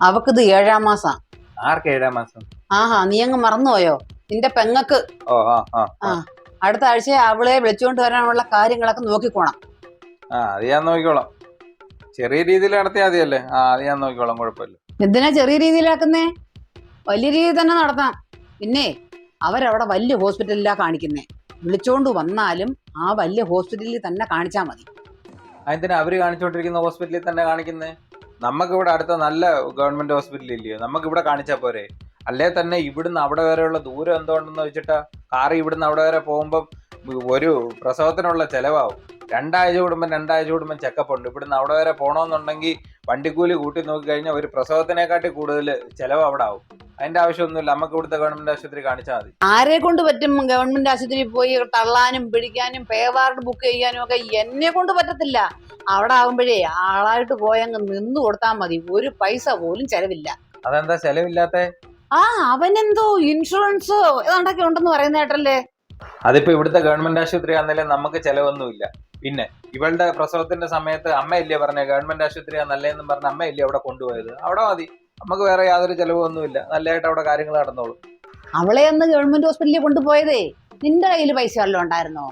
അവക്കിത് 7-ാം മാസം. ആർക്ക് 7-ാം മാസം? ആഹാ, നീ അങ്ങ് മറന്നുപോയോ? നിന്റെ പെങ്ങക്ക്. അടുത്ത ആഴ്ച അവളെ വിളിച്ചുകൊണ്ട് വരാനുള്ള കാര്യങ്ങളൊക്കെ നോക്കിക്കോണം. അത് ഞാൻ നോക്കിക്കോളാം. ചെറിയ രീതിയിൽ നടത്തിയാൽ മതിയല്ലേ? അത് ഞാൻ നോക്കിക്കോളാം, കുഴപ്പമില്ല. എന്തിനാ ചെറിയ രീതിയിലാക്കുന്നേ? വലിയ രീതിയിൽ തന്നെ നടത്താം. പിന്നെ അവരവിടെ വലിയ ഹോസ്പിറ്റലിലാ കാണിക്കുന്നേ. വിളിച്ചോണ്ട് വന്നാലും ആ വലിയ ഹോസ്പിറ്റലിൽ തന്നെ കാണിച്ചാൽ മതി. എന്തിനാ അവര് കാണിച്ചോണ്ടിരിക്കുന്ന ഹോസ്പിറ്റലിൽ തന്നെ കാണിക്കുന്നേ? നമുക്കിവിടെ അടുത്ത നല്ല ഗവൺമെന്റ് ഹോസ്പിറ്റൽ ഇല്ലയോ? നമുക്ക് ഇവിടെ കാണിച്ചാൽ പോരെ? അല്ലേ തന്നെ ഇവിടുന്ന് അവിടെ വരെയുള്ള ദൂരം എന്തുകൊണ്ടെന്ന് വെച്ചിട്ടാ കാറ് ഇവിടുന്ന് അവിടെ വരെ പോകുമ്പം ഒരു പ്രസവത്തിനുള്ള ചെലവാകും. 2 ആഴ്ച കൂടുമ്പം ചെക്കപ്പ് ഉണ്ട്. ഇവിടുന്ന് അവിടെ വരെ പോകണമെന്നുണ്ടെങ്കിൽ വണ്ടിക്കൂലി കൂട്ടി നോക്കി കഴിഞ്ഞാൽ ഒരു പ്രസവത്തിനെക്കാട്ടി കൂടുതൽ ചെലവ് അവിടെ ആവും. അതിന്റെ ആവശ്യമൊന്നുമില്ല. നമുക്ക് ഇവിടുത്തെ ഗവൺമെന്റ് ആശുപത്രി കാണിച്ചാൽ മതി. ആരെ കൊണ്ട് പറ്റും ഗവൺമെന്റ് ആശുപത്രിയിൽ പോയി തള്ളാനും പിടിക്കാനും പേ വാർഡ് ബുക്ക് ചെയ്യാനും ഒക്കെ? എന്നെ കൊണ്ട് പറ്റത്തില്ല. അവിടെ ആകുമ്പോഴേ ആളായിട്ട് പോയങ്ങ് നിന്ന് കൊടുത്താൽ മതി. ഒരു പൈസ പോലും ചെലവില്ല. അതെന്താ ചെലവില്ലാത്ത? അവനെന്തോ ഇൻഷുറൻസ് ഏതാണ്ടൊക്കെ ഉണ്ടെന്ന് പറയുന്ന കേട്ടല്ലേ? അതിപ്പോ ഇവിടുത്തെ ഗവൺമെന്റ് ആശുപത്രി ആണെങ്കിലും നമുക്ക് ചെലവൊന്നുമില്ല. പിന്നെ ഇവളുടെ പ്രസവത്തിന്റെ സമയത്ത് അമ്മയല്ലേ പറഞ്ഞ ഗവൺമെന്റ് ആശുപത്രിയാ നല്ലതെന്നും പറഞ്ഞ അമ്മയല്ലേ അവിടെ കൊണ്ടുപോയത്? അവിടെ മതി. നമുക്ക് വേറെ യാതൊരു ചെലവൊന്നുമില്ല. നല്ലതായിട്ട് അവിടെ കാര്യങ്ങൾ നടന്നോളൂ. അവളെ അന്ന് ഗവൺമെന്റ് ഹോസ്പിറ്റലിൽ കൊണ്ടുപോയതേ നിന്റെ കയ്യിൽ പൈസ വല്ലതും ഉണ്ടായിരുന്നോ?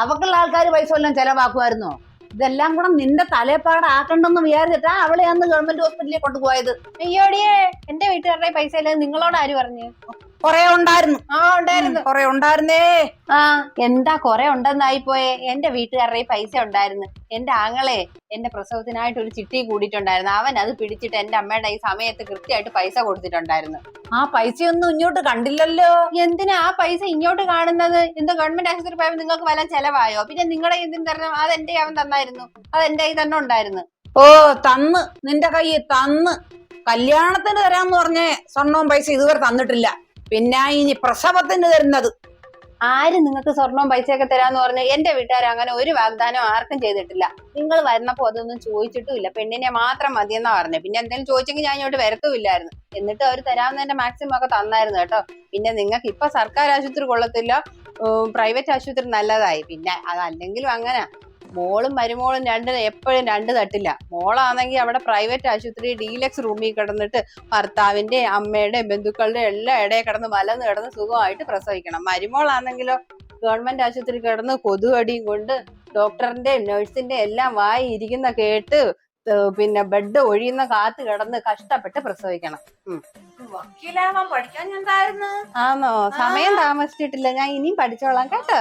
അവക്കുള്ള ആൾക്കാർ പൈസ വല്ലതും ചെലവാക്കുമായിരുന്നോ? ഇതെല്ലാം കൂടെ നിന്റെ തലേപ്പാട് ആക്കണ്ടെന്ന് വിചാരിച്ചിട്ടാ അവളെ അന്ന് ഗവൺമെന്റ് ഹോസ്പിറ്റലിൽ കൊണ്ടുപോയത്. അയ്യോടിയേ, എന്റെ വീട്ടുകാരുടെ പൈസ ഇല്ലെന്ന് നിങ്ങളോട് ആര് പറഞ്ഞു? കൊറേ ഉണ്ടായിരുന്നു. ഉണ്ടായിരുന്നു. കൊറേ ഉണ്ടായിരുന്നേ. എന്താ കൊറേ ഉണ്ടെന്നായിപ്പോയെ? എന്റെ വീട്ടുകാരുടെ പൈസ ഉണ്ടായിരുന്നു. എന്റെ ആങ്ങളെ എന്റെ പ്രസവത്തിനായിട്ട് ഒരു ചിട്ടി കൂടിയിട്ടുണ്ടായിരുന്നു. അവൻ അത് പിടിച്ചിട്ട് എന്റെ അമ്മയുടെ ഈ സമയത്ത് കൃത്യമായിട്ട് പൈസ കൊടുത്തിട്ടുണ്ടായിരുന്നു. ആ പൈസയൊന്നും ഇങ്ങോട്ട് കണ്ടില്ലല്ലോ. എന്തിനാ ആ പൈസ ഇങ്ങോട്ട് കാണുന്നത്? എന്താ ഗവൺമെന്റ് ആശുപത്രി പോയപ്പോ നിങ്ങൾക്ക് വല്ല ചെലവായോ? പിന്നെ നിങ്ങളുടെ എന്തിനു തരണം? അത് എന്റെ അവൻ തന്നായിരുന്നു. അത് എന്റെ കയ്യിൽ തന്നെ ഉണ്ടായിരുന്നു. തന്ന്, നിന്റെ കയ്യിൽ തന്ന്. കല്യാണത്തിന് തരാന്ന് പറഞ്ഞേ സ്വർണവും പൈസ ഇതുവരെ തന്നിട്ടില്ല. പിന്നെ ഇനി പ്രസവത്തിന് തരുന്നത്. ആര് നിങ്ങൾക്ക് സ്വർണവും പൈസയൊക്കെ തരാന്ന് പറഞ്ഞു? എന്റെ വീട്ടുകാർ അങ്ങനെ ഒരു വാഗ്ദാനം ആർക്കും ചെയ്തിട്ടില്ല. നിങ്ങൾ വരുന്നപ്പോ അതൊന്നും ചോദിച്ചിട്ടുമില്ല. പെണ്ണിനെ മാത്രം മതിയെന്നാ പറഞ്ഞു. പിന്നെ എന്തെങ്കിലും ചോദിച്ചെങ്കിൽ ഞാൻ ഇങ്ങോട്ട് വരത്തുമില്ലായിരുന്നു. എന്നിട്ട് അവർ തരാവുന്നതിന്റെ മാക്സിമം ഒക്കെ തന്നായിരുന്നു കേട്ടോ. പിന്നെ നിങ്ങൾക്ക് ഇപ്പൊ സർക്കാർ ആശുപത്രി കൊള്ളത്തില്ല, പ്രൈവറ്റ് ആശുപത്രി നല്ലതായി. പിന്നെ അതല്ലെങ്കിലും അങ്ങനെ മോളും മരുമോളും എപ്പോഴും 2 തട്ടില്ല. മോളാണെങ്കിൽ അവിടെ പ്രൈവറ്റ് ആശുപത്രി ഡീലക്സ് റൂമിൽ കിടന്നിട്ട് ഭർത്താവിന്റെ അമ്മയുടെ ബന്ധുക്കളുടെ എല്ലാം ഇടയിൽ കിടന്ന് മലന്ന് കിടന്ന് സുഖമായിട്ട് പ്രസവിക്കണം. മരുമോളാണെങ്കിലോ ഗവൺമെന്റ് ആശുപത്രി കിടന്ന് കൊതുകടിയും കൊണ്ട് ഡോക്ടറിന്റെ നഴ്സിന്റെ എല്ലാം വായി ഇരിക്കുന്ന കേട്ട് പിന്നെ ബെഡ് ഒഴിയുന്ന കാത്ത് കിടന്ന് കഷ്ടപ്പെട്ട് പ്രസവിക്കണം. വക്കീലാവാൻ പഠിക്കാൻ എന്തായിരുന്നു? ആണോ? സമയം താമസിച്ചിട്ടില്ല. ഞാൻ ഇനിയും പഠിച്ചോളാം കേട്ടോ.